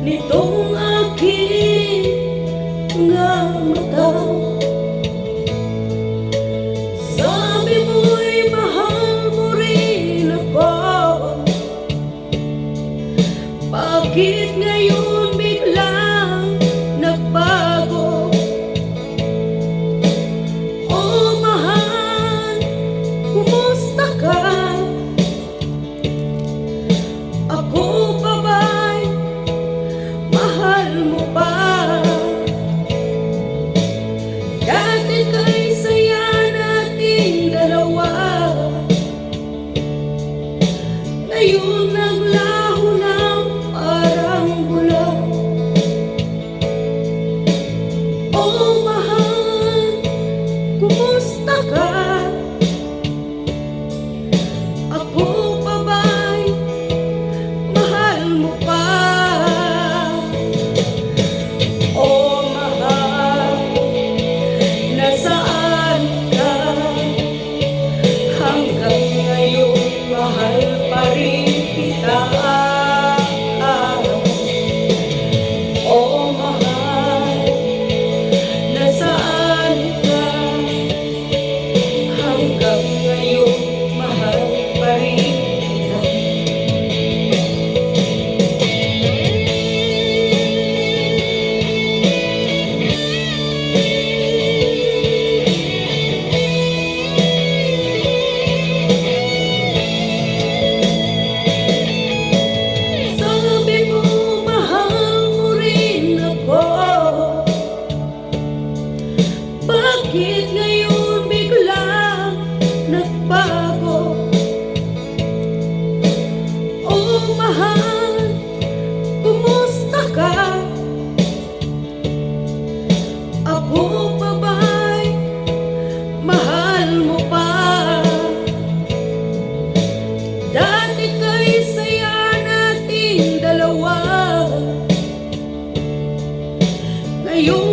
nitong aking mga mata. Sabi mo'y mahal mo rin ako. Bakit ngayon biglang nagbago? Oh mahal, kumusta ka? Ako pa ba'y mahal mo pa? Dati kay saya nating dalawa, ngayon naglaho ng parang bula. Oh mahal, kumusta ka? Ako pa ba'y mahal mo pa? Oh mahal, nasaan ka? Hanggang ngayon mahal pa rin kita. Oh mahal, nasaan ka? Hanggang ngayon mahal pa rin kita. Sabi mo mahal mo rin ako. Bakit ngayon biglang nagbago? Oh mahal, kumusta ka? Ako pa ba'y mahal mo pa? Dati kay saya nating dalawa, ngayon